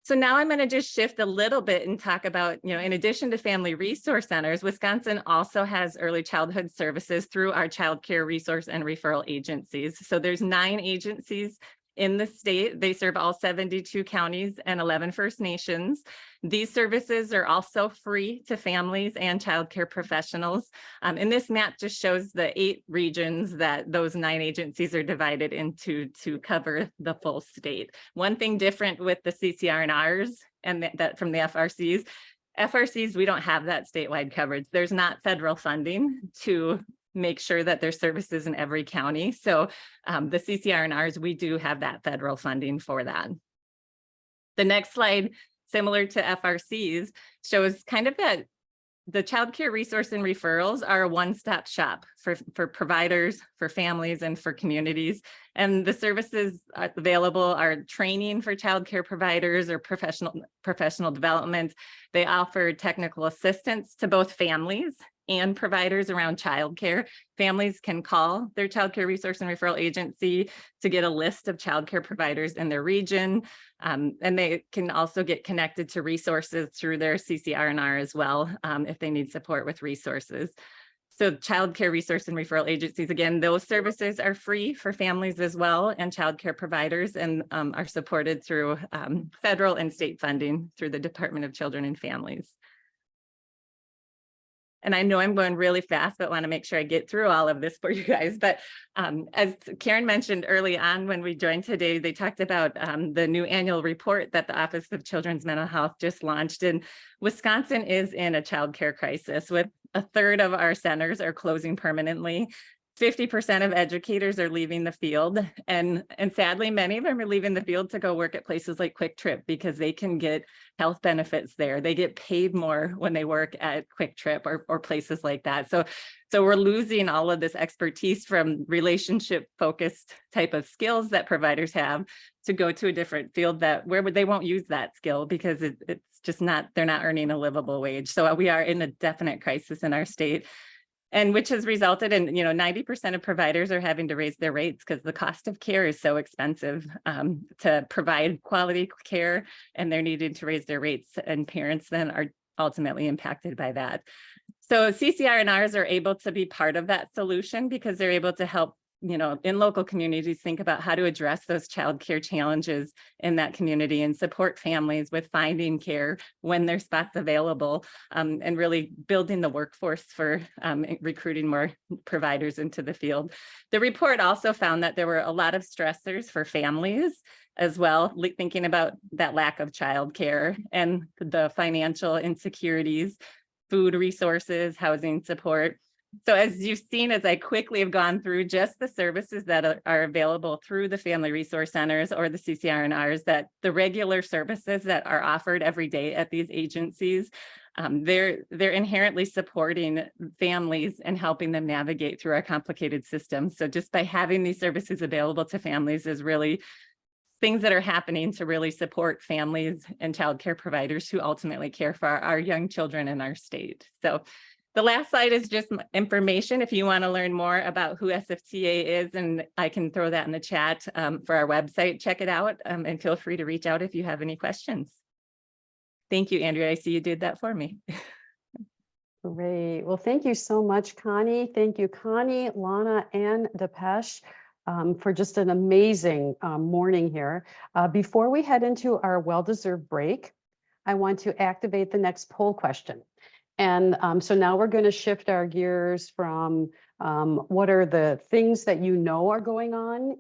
Speaker 6: So now I'm going to just shift a little bit and talk about, in addition to family resource centers, Wisconsin also has early childhood services through our child care resource and referral agencies. So there's 9 agencies in the state. They serve all 72 counties and 11 First Nations. These services are also free to families and childcare professionals. And this map just shows the 8 regions that those 9 agencies are divided into to cover the full state. One thing different with the CCR&Rs and that from the FRCs, we don't have that statewide coverage. There's not federal funding to make sure that there's services in every county. So the CCR&Rs, we do have that federal funding for that. The next slide, similar to FRCs, shows kind of that the child care resource and referrals are a one-stop shop for providers, for families, and for communities. And the services available are training for child care providers or professional development. They offer technical assistance to both families and providers around childcare. Families can call their childcare resource and referral agency to get a list of childcare providers in their region. And they can also get connected to resources through their CCR&R as well, if they need support with resources. So childcare resource and referral agencies, again, those services are free for families as well and childcare providers, and are supported through federal and state funding through the Department of Children and Families. And I know I'm going really fast, but want to make sure I get through all of this for you guys. But as Karen mentioned early on when we joined today, they talked about the new annual report that the Office of Children's Mental Health just launched. And Wisconsin is in a childcare crisis, with a third of our centers are closing permanently. 50% of educators are leaving the field, and sadly, many of them are leaving the field to go work at places like Quick Trip because they can get health benefits there. They get paid more when they work at Quick Trip or places like that. So we're losing all of this expertise from relationship focused type of skills that providers have to go to a different field where they won't use that skill because it's just not, they're not earning a livable wage. So we are in a definite crisis in our state. And which has resulted in, 90% of providers are having to raise their rates because the cost of care is so expensive to provide quality care, and they're needing to raise their rates, and parents then are ultimately impacted by that. So CCR&Rs are able to be part of that solution because they're able to help, in local communities, think about how to address those childcare challenges in that community and support families with finding care when there's spots available, and really building the workforce for recruiting more providers into the field. The report also found that there were a lot of stressors for families as well, thinking about that lack of childcare and the financial insecurities, food resources, housing support. So as you've seen, as I quickly have gone through just the services that are available through the Family Resource Centers or the CCR&Rs, that the regular services that are offered every day at these agencies, they're inherently supporting families and helping them navigate through our complicated system. So just by having these services available to families is really things that are happening to really support families and childcare providers who ultimately care for our young children in our state. So the last slide is just information if you want to learn more about who SFTA is, and I can throw that in the chat for our website. Check it out, and feel free to reach out if you have any questions. Thank you, Andrea. I see you did that for me.
Speaker 4: Great. Well, thank you so much, Connie. Thank you, Connie, Lana, and Dipesh, for just an amazing morning here. Before we head into our well-deserved break, I want to activate the next poll question. And so now we're going to shift our gears from what are the things that are going on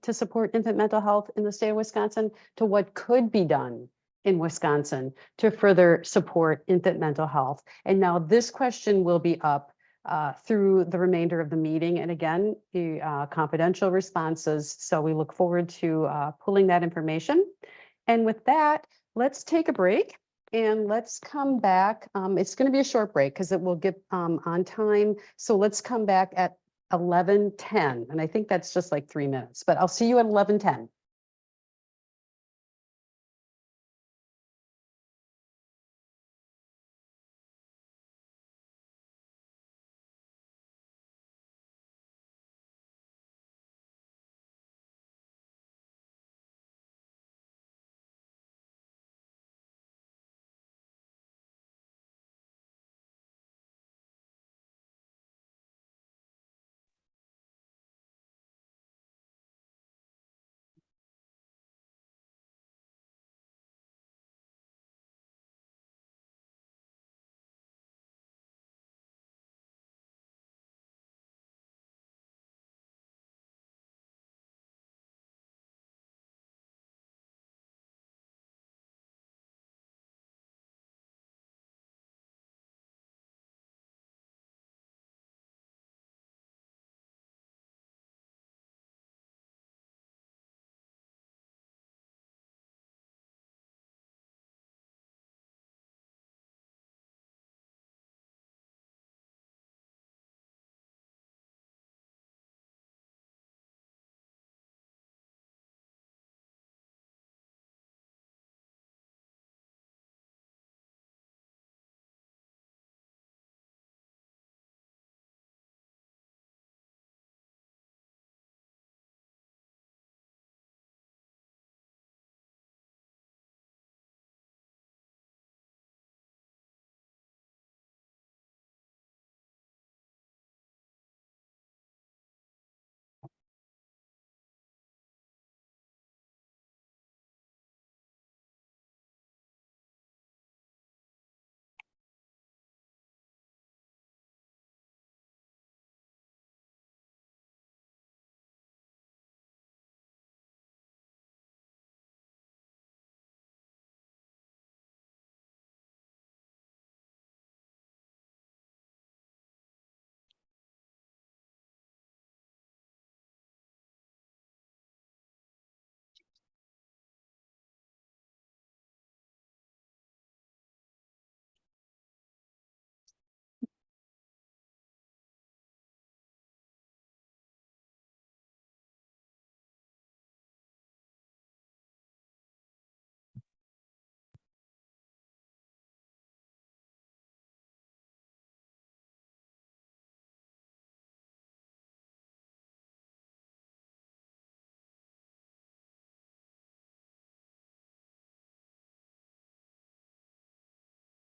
Speaker 4: to support infant mental health in the state of Wisconsin to what could be done in Wisconsin to further support infant mental health. And now this question will be up through the remainder of the meeting. And again, the confidential responses. So we look forward to pulling that information. And with that, let's take a break. And let's come back. It's going to be a short break because it will get on time. So let's come back at 11:10. And I think that's just like 3 minutes, but I'll see you at 11:10.